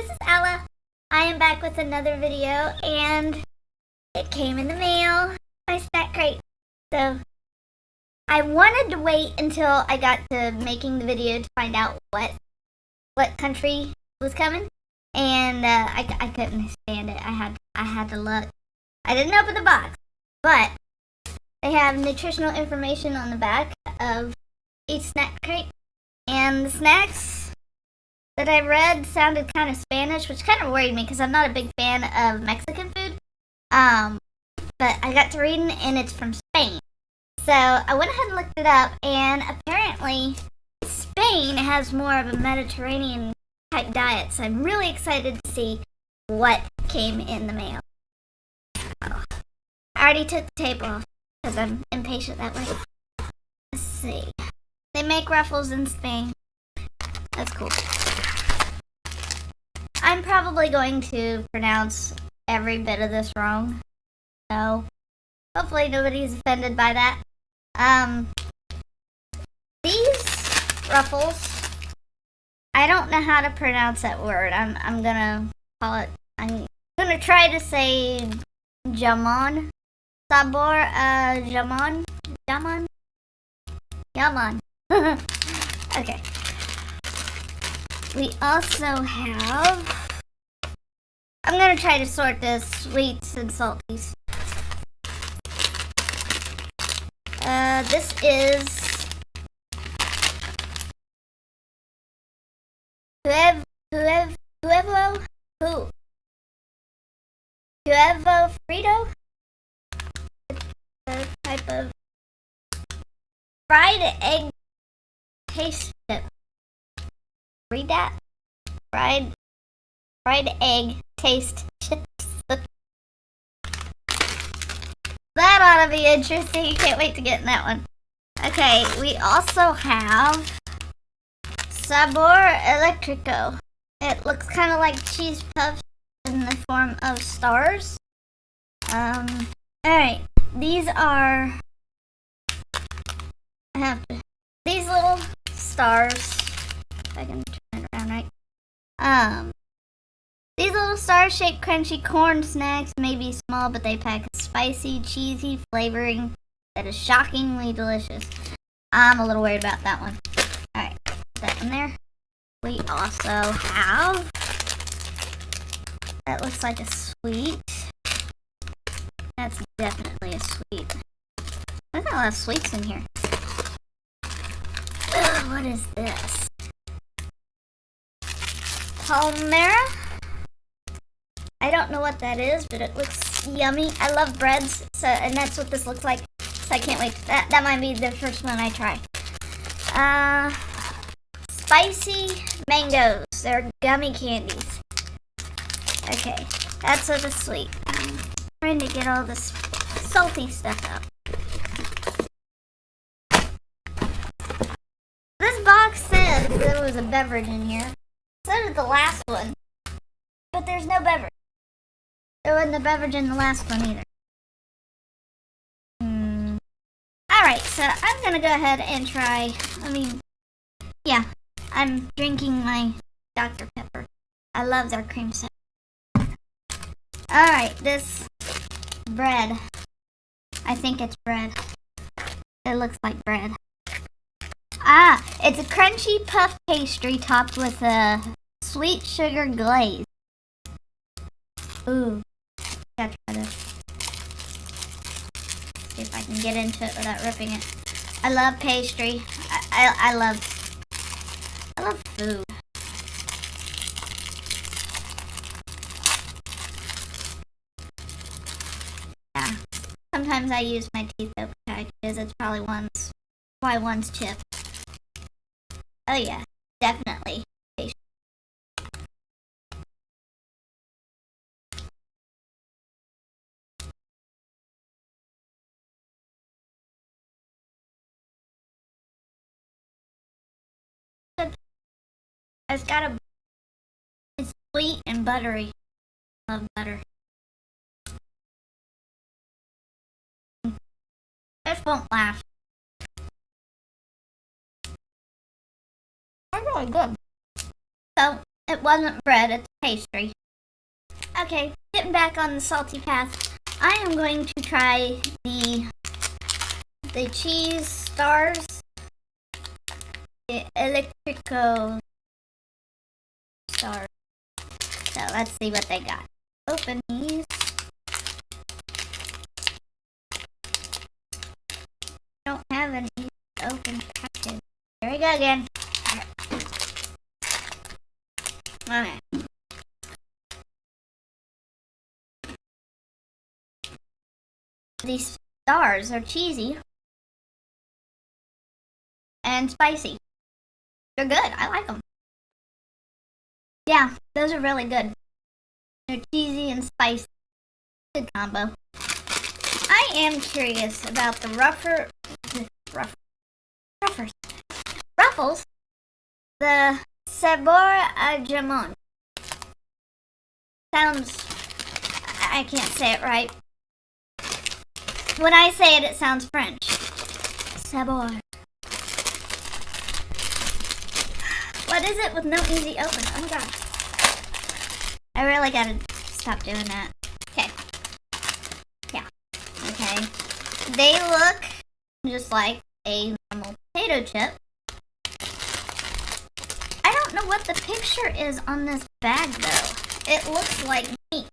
this is Ella. I am back with another video, and it came in the mail, my snack crate. So, I wanted to wait until I got to making the video to find out what country was coming, and I couldn't stand it. I had to look. I didn't open the box, but they have nutritional information on the back of each snack crate, and the snacks that I read sounded kind of Spanish, which kind of worried me because I'm not a big fan of Mexican food. But I got to reading, and it's from Spain. So I went ahead and looked it up, and apparently Spain has more of a Mediterranean type diet. So I'm really excited to see what came in the mail. Oh, I already took the tape off because I'm impatient that way. Let's see. They make Ruffles in Spain. That's cool. I'm probably going to pronounce every bit of this wrong. So, hopefully nobody's offended by that. These Ruffles, I don't know how to pronounce that word. I'm gonna try to say jamon. Sabor, jamon. Okay. We also have, I'm going to try to sort this sweets and salties. This is Huevo Frito, a type of fried egg taste chip. Read that? Fried egg taste chips. That ought to be interesting. Can't wait to get in that one. Okay, we also have Sabor Electrico. It looks kind of like cheese puffs in the form of stars. Alright, these are, these little stars, if I can turn it around right. These little star-shaped crunchy corn snacks may be small, but they pack a spicy, cheesy flavoring that is shockingly delicious. I'm a little worried about that one. Alright, put that in there. We also have, that looks like a sweet. That's definitely a sweet. There's not a lot of sweets in here. Ugh, what is this? Palmera? I don't know what that is, but it looks yummy. I love breads, and that's what this looks like. So I can't wait. That might be the first one I try. Spicy mangoes. They're gummy candies. Okay, that's what the sweet. I'm trying to get all this salty stuff out. This box said there was a beverage in here. So did the last one. But there's no beverage. There wasn't a beverage in the last one either. Alright, so I'm gonna go ahead and try. I'm drinking my Dr. Pepper. I love their cream soda. Alright, this bread. I think it's bread. It looks like bread. It's a crunchy puff pastry topped with a sweet sugar glaze. Ooh. Gotta try this. See if I can get into it without ripping it. I love pastry. I love food. Yeah. Sometimes I use my teeth open because it's probably why one's chipped. Oh yeah, definitely pastry. It's sweet and buttery. I love butter. This won't last. They're really good. So, It wasn't bread, it's pastry. Okay, getting back on the salty path, I am going to try the cheese stars, the electrico stars. So let's see what they got. Open these. Don't have any open package. Here we go again. Okay. These stars are cheesy and spicy. They're good. I like them. Yeah, those are really good. They're cheesy and spicy. Good combo. I am curious about the Ruffles. The Sabor a Jamon. Sounds, I can't say it right. When I say it, it sounds French. Sabor. What is it with no easy open? Oh my god. I really gotta stop doing that. Okay. Yeah. Okay. They look just like a normal potato chip. I don't know what the picture is on this bag though. It looks like meat.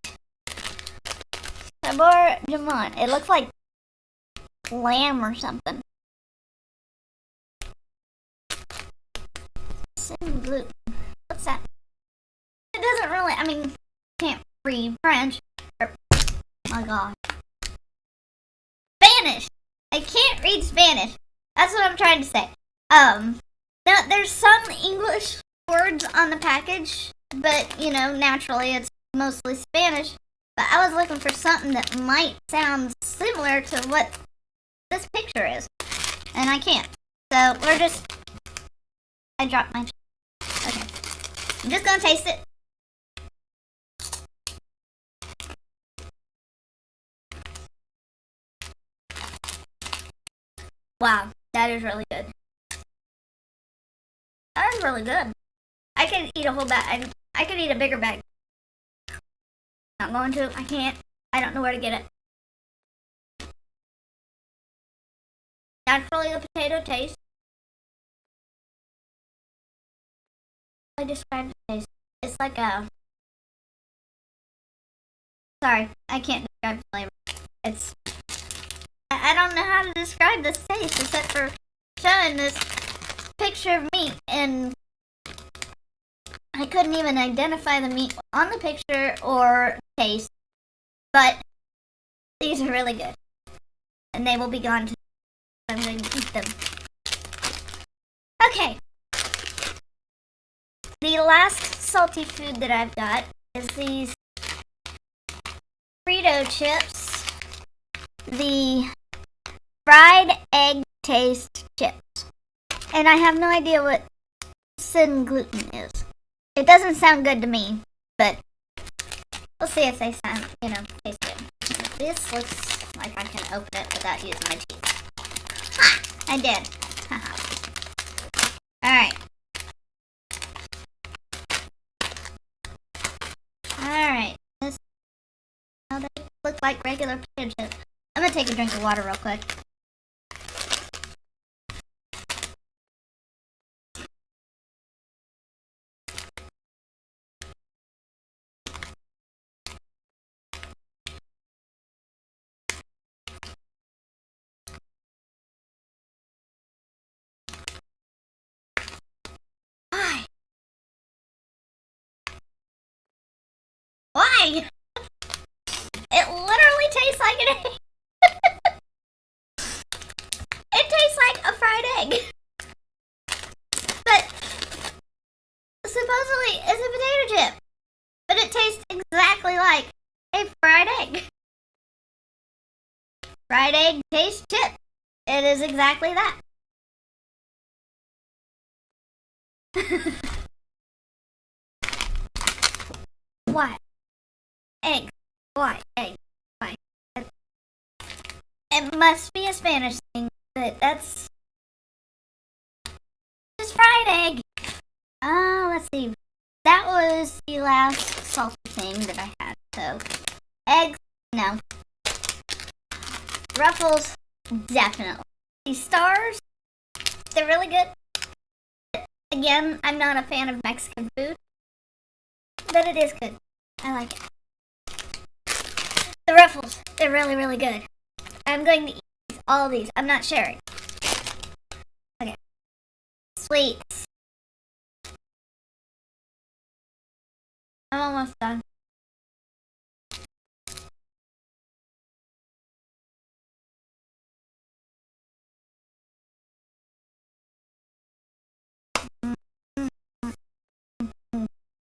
Sabor Jamon. It looks like lamb or something. Sin gluten. What's that? It doesn't really, I mean, can't read French. My god. Spanish! I can't read Spanish. That's what I'm trying to say. Now there's some English words on the package, but, you know, naturally it's mostly Spanish. But I was looking for something that might sound similar to what this picture is. And I can't. So we're just... I dropped my... Okay. I'm just gonna taste it. Wow, that is really good. That is really good. I could eat a whole bag. I could eat a bigger bag. Not going to. I can't. I don't know where to get it. Naturally, the potato taste. I describe the taste. It's like a... Sorry, I can't describe the flavor. It's... I don't know how to describe this taste except for showing this picture of meat, and I couldn't even identify the meat on the picture or taste, but these are really good, and they will be gone to... I'm going to eat them. Okay. The last salty food that I've got is these Frito chips, the fried egg taste chips. And I have no idea what sin gluten is. It doesn't sound good to me, but we'll see if they sound, you know, taste good. This looks like I can open it without using my teeth. Ha! I did. Alright. Alright. This, now they look like regular potato chips. I'm gonna take a drink of water real quick. Why? It literally tastes like an egg. It tastes like a fried egg. But supposedly it's a potato chip. But it tastes exactly like a fried egg. Fried egg taste chip. It is exactly that. Why? Egg. Why? Egg. Why? It must be a Spanish thing, but that's just fried egg. Let's see. that was the last salty thing that I had. So, eggs, no. Ruffles, definitely. These stars, they're really good. Again, I'm not a fan of Mexican food, but it is good. I like it. The Ruffles, they're really, really good. I'm going to eat all of these. I'm not sharing. Okay. Sweets. I'm almost done.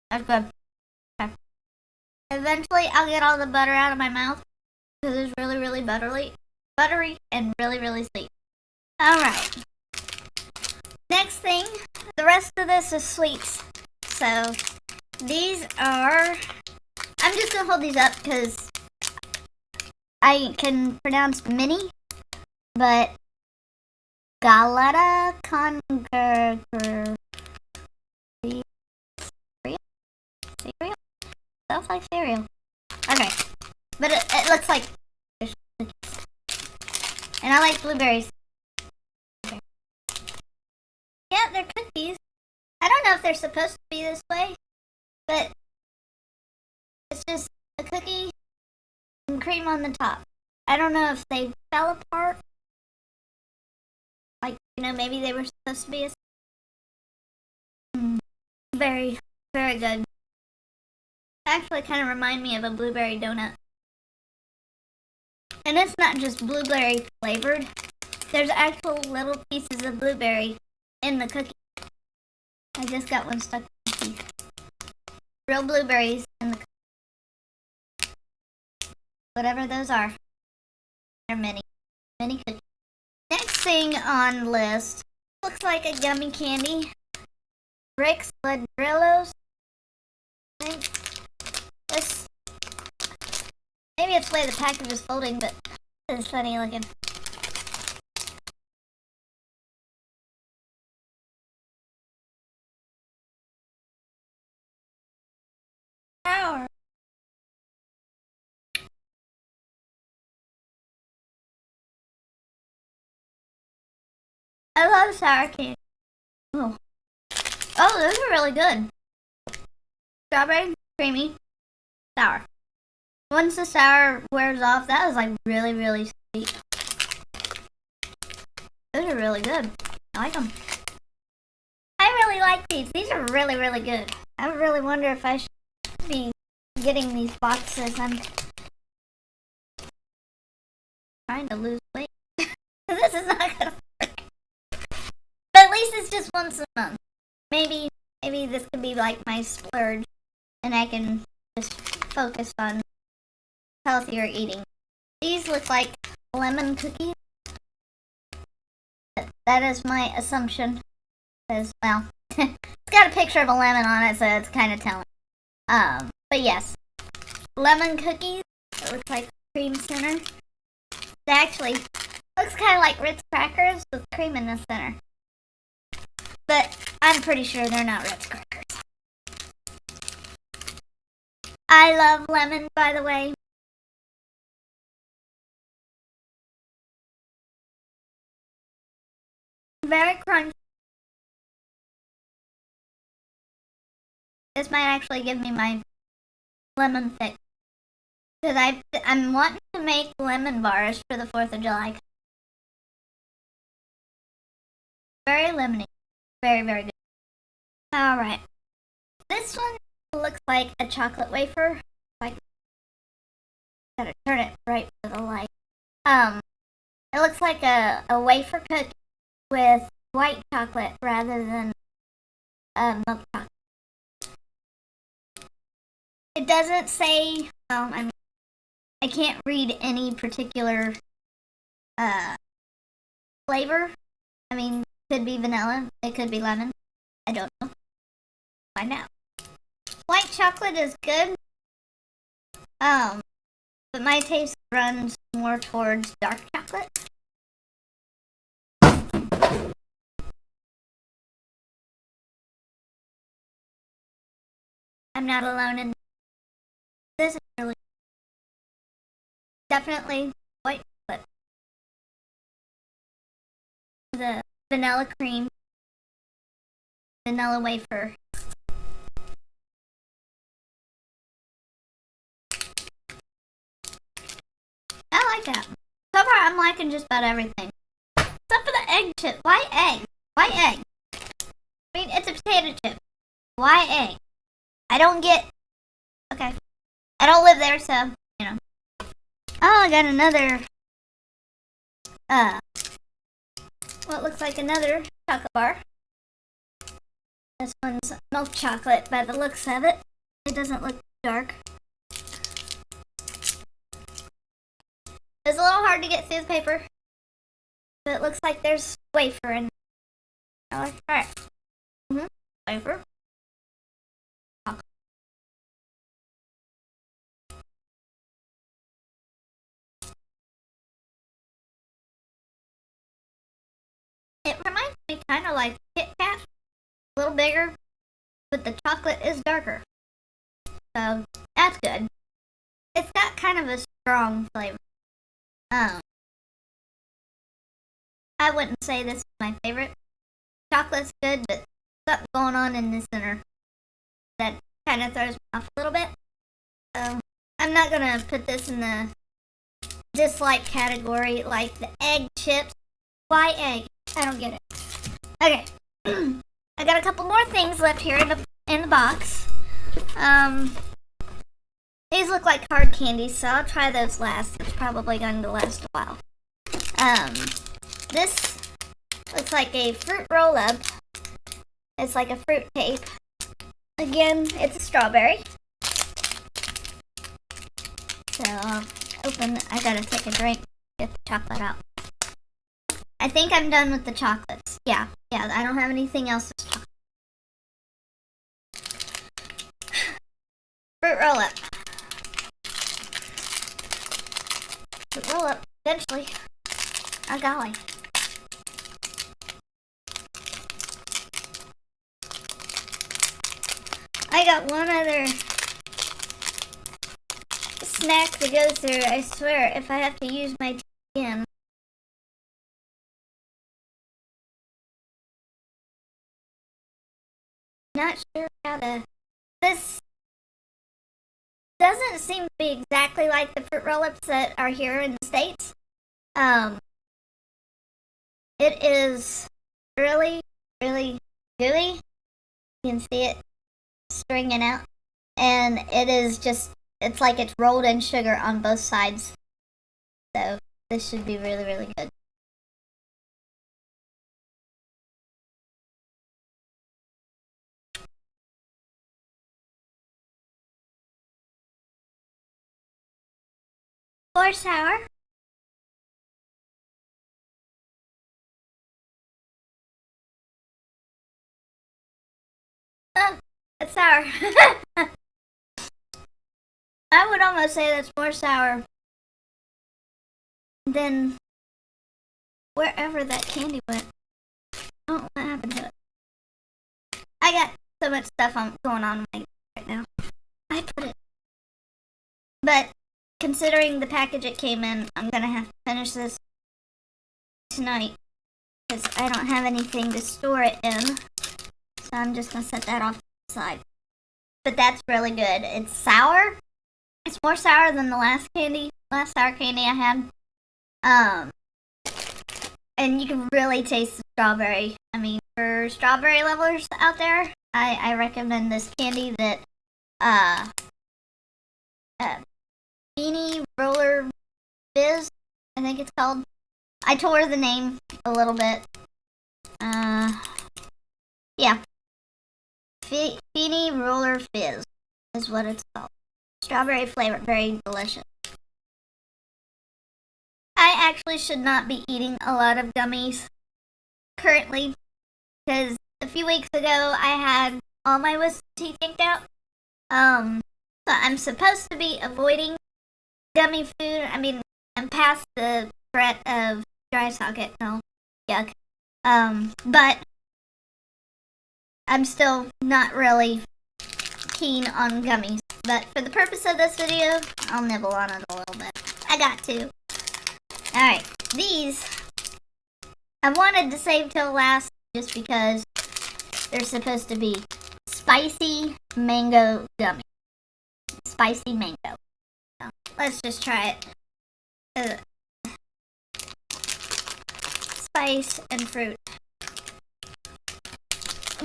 That's good. Okay. Eventually, I'll get all the butter out of my mouth because it's really, really buttery, and really, really sweet. Alright. Next thing, the rest of this is sweets. So, these are... I'm just going to hold these up because I can pronounce mini, but Galata Conquer... Cereal? Sounds like cereal. Okay. But it looks like... And I like blueberries. Okay. Yeah, they're cookies. I don't know if they're supposed to be this way, but it's just a cookie and cream on the top. I don't know if they fell apart. Like, maybe they were supposed to be very, very good. Actually kind of remind me of a blueberry donut. And it's not just blueberry flavored. There's actual little pieces of blueberry in the cookie. I just got one stuck in my teeth. Real blueberries in the cookie. Whatever those are. They're mini cookies. Next thing on the list looks like a gummy candy. Bricks Ladrillos. I think this, maybe it's the way the package is folding, but it's funny looking. Sour. I love sour candy. Oh, those are really good. Strawberry, creamy, sour. Once the sour wears off, that was like really, really sweet. Those are really good. I like them. I really like these. These are really, really good. I really wonder if I should be getting these boxes. I'm trying to lose weight. This is not gonna work. But at least it's just once a month. Maybe this could be like my splurge, and I can just focus on healthier eating. These look like lemon cookies. That is my assumption. Because, well, it's got a picture of a lemon on it, so it's kind of telling. But yes, lemon cookies. It looks like cream center. It actually looks kind of like Ritz crackers with cream in the center. But I'm pretty sure they're not Ritz crackers. I love lemon, by the way. Very crunchy. This might actually give me my lemon fix. Because I'm wanting to make lemon bars for the 4th of July. Very lemony. Very, very good. Alright. This one looks like a chocolate wafer. Like, gotta turn it right for the light. It looks like a wafer cookie with white chocolate rather than milk chocolate. It doesn't say, I can't read any particular flavor. I mean, it could be vanilla, it could be lemon. I don't know. Find out. White chocolate is good. But my taste runs more towards dark chocolate. I'm not alone in this. Is really definitely white chocolate. The vanilla cream, vanilla wafer. I like that. So far, I'm liking just about everything. Except for the egg chip. Why egg? Why egg? I mean, it's a potato chip. Why egg? I don't get... Okay. I don't live there, so, you know. Oh, I got another... what looks like another chocolate bar. This one's milk chocolate by the looks of it. It doesn't look dark. It's a little hard to get through the paper. But it looks like there's wafer in there. Alright. Wafer. It reminds me kind of like Kit Kat. A little bigger, but the chocolate is darker. So, that's good. It's got kind of a strong flavor. I wouldn't say this is my favorite. Chocolate's good, but something going on in the center that kind of throws me off a little bit. So, I'm not going to put this in the dislike category like the egg chips. Why egg? I don't get it. Okay. I got a couple more things left here in the box. These look like hard candies, so I'll try those last. It's probably going to last a while. This looks like a fruit roll-up. It's like a fruit tape. Again, it's a strawberry. So I'll I gotta take a drink, get the chocolate out. I think I'm done with the chocolates. Yeah, I don't have anything else with chocolate. Fruit roll-up. Fruit roll-up, eventually. Oh golly. I got one other snack to go through. I swear, if I have to use my teeth again. Not sure how to... This doesn't seem to be exactly like the fruit roll-ups that are here in the States. It is really, really gooey. You can see it stringing out. And it is just, it's like it's rolled in sugar on both sides. So this should be really, really good. Or sour. Oh, it's sour. I would almost say that's more sour than wherever that candy went. Oh, what happened to it? I got so much stuff going on right now. I put it. But considering the package it came in, I'm gonna have to finish this tonight because I don't have anything to store it in. So I'm just gonna set that off to the side. But that's really good. It's sour. It's more sour than the last sour candy I had. And you can really taste the strawberry. I mean, for strawberry lovers out there, I recommend this candy that, Beanie Roller Fizz, I think it's called. I tore the name a little bit. Yeah. Beanie Roller Fizz is what it's called. Strawberry flavor, very delicious. I actually should not be eating a lot of gummies currently because a few weeks ago I had all my wisdom teeth yanked out. So I'm supposed to be avoiding gummy food. I mean, I'm past the threat of dry socket. No, yuck. But I'm still not really keen on gummies, but for the purpose of this video, I'll nibble on it a little bit. I got to. Alright, these I wanted to save till last just because they're supposed to be spicy mango gummy. Spicy mango. So, let's just try it. Spice and fruit.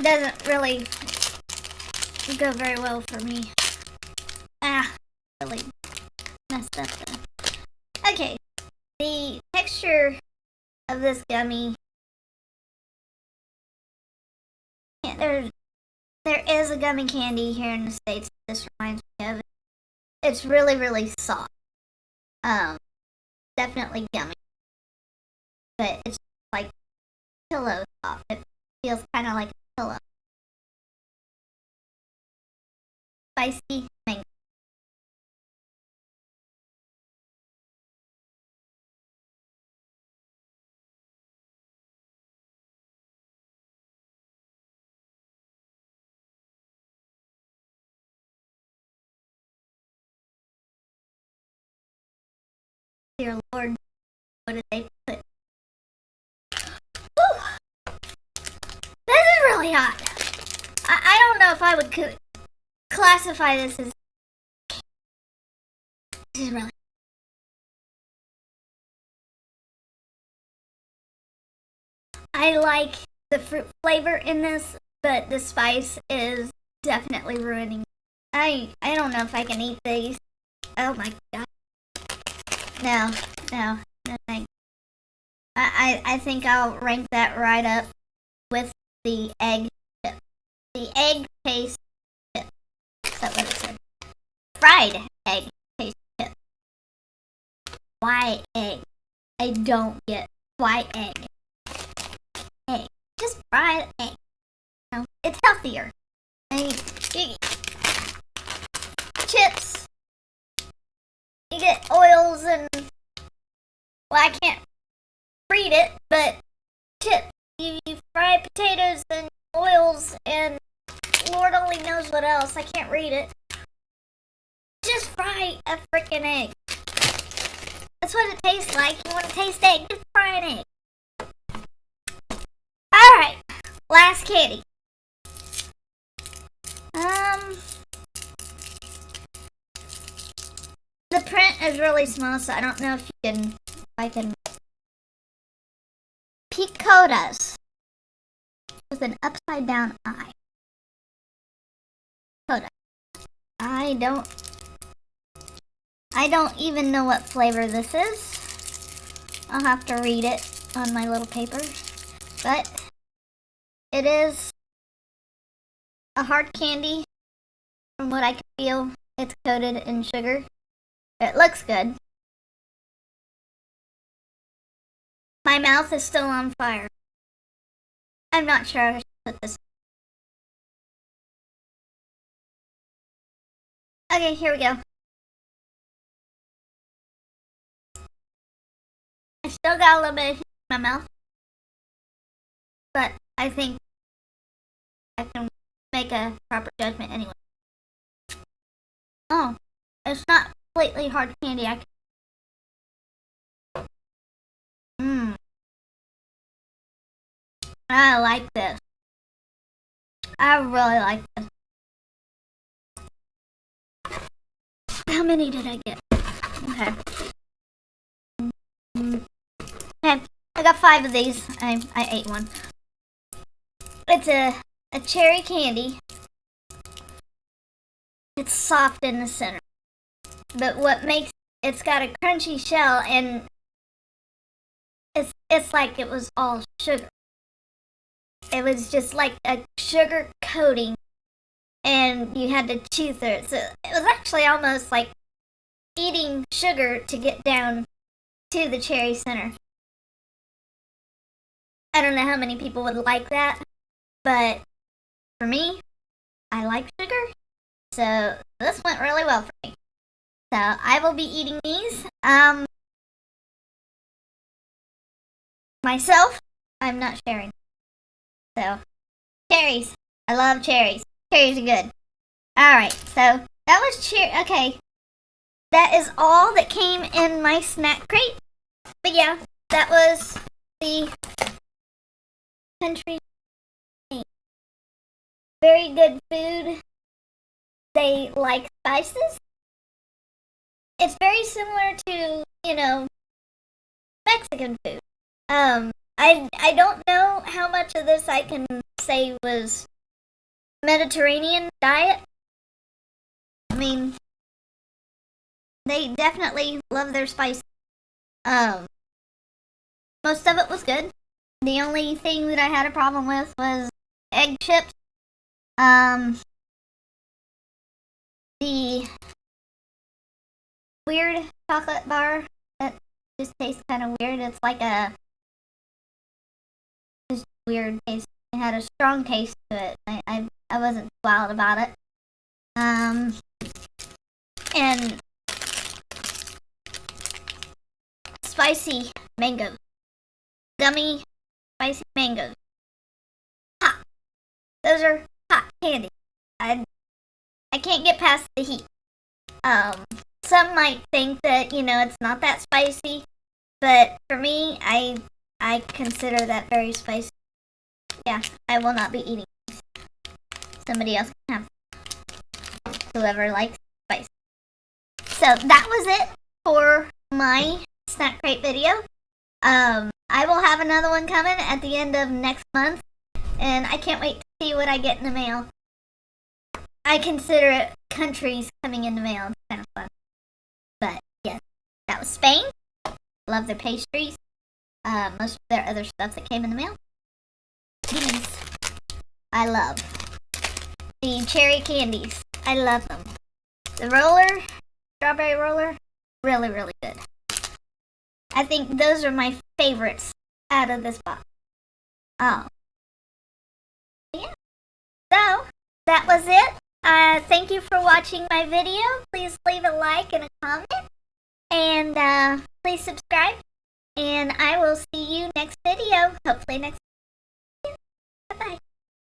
Doesn't really go very well for me. Really messed up though. Okay, the texture of this gummy. Yeah, there is a gummy candy here in the States this reminds me of. It's really, really soft. Definitely gummy. But it's like pillow soft. It feels kind of like a pillow. Spicy mango. Dear Lord, what did they put? Whew. This is really hot. I don't know if I would classify this as. This is really. I like the fruit flavor in this, but the spice is definitely ruining. I don't know if I can eat these. Oh my god. No thanks. I think I'll rank that right up with the egg chip. The egg taste chip. Is that what it said? Fried egg taste chip. Why egg? I don't get why egg. Egg. Just fried egg. No, it's healthier. Chips. You get oils and well, I can't read it, but chips. You fry potatoes and oils and Lord only knows what else. I can't read it. Just fry a freaking egg. That's what it tastes like. You want to taste egg? Just fry an egg. Alright. Last candy. The print is really small, so I don't know if I can. Picotas with an upside down eye. Picotas. I don't even know what flavor this is. I'll have to read it on my little paper. But it is a hard candy. From what I can feel, it's coated in sugar. It looks good. My mouth is still on fire. I'm not sure I should put this. Okay, here we go. I still got a little bit in my mouth. But I think I can make a proper judgment anyway. Oh, it's not completely hard candy. I like this. I really like this. How many did I get? Okay. Okay, I got 5 of these. I ate one. It's a cherry candy. It's soft in the center. But what makes it's got a crunchy shell and it's like it was all sugar. It was just like a sugar coating and you had to chew through it. So it was actually almost like eating sugar to get down to the cherry center. I don't know how many people would like that, but for me, I like sugar. So this went really well for me. So I will be eating these. Myself, I'm not sharing. So, cherries. I love cherries. Cherries are good. Alright, so that was okay. That is all that came in my snack crate. But yeah, that was the country. Very good food. They like spices. It's very similar to, Mexican food. I don't know how much of this I can say was Mediterranean diet. I mean, they definitely love their spice. Most of it was good. The only thing that I had a problem with was egg chips. The weird chocolate bar that just tastes kind of weird. It's like a just weird taste. It had a strong taste to it. I wasn't wild about it. And spicy mangoes. Gummy spicy mangoes. Hot. Those are hot candy. I can't get past the heat. Some might think that, it's not that spicy, but for me, I consider that very spicy. Yeah, I will not be eating these. Somebody else can have. Whoever likes spice. So that was it for my snack crate video. I will have another one coming at the end of next month, and I can't wait to see what I get in the mail. I consider it countries coming in the mail. It's kind of fun. But yes, that was Spain. Love their pastries. Most of their other stuff that came in the mail. These I love. The cherry candies. I love them. The roller, strawberry roller, really, really good. I think those are my favorites out of this box. Oh. Yeah. So, that was it. Thank you for watching my video. Please leave a like and a comment. And please subscribe. And I will see you next video. Hopefully next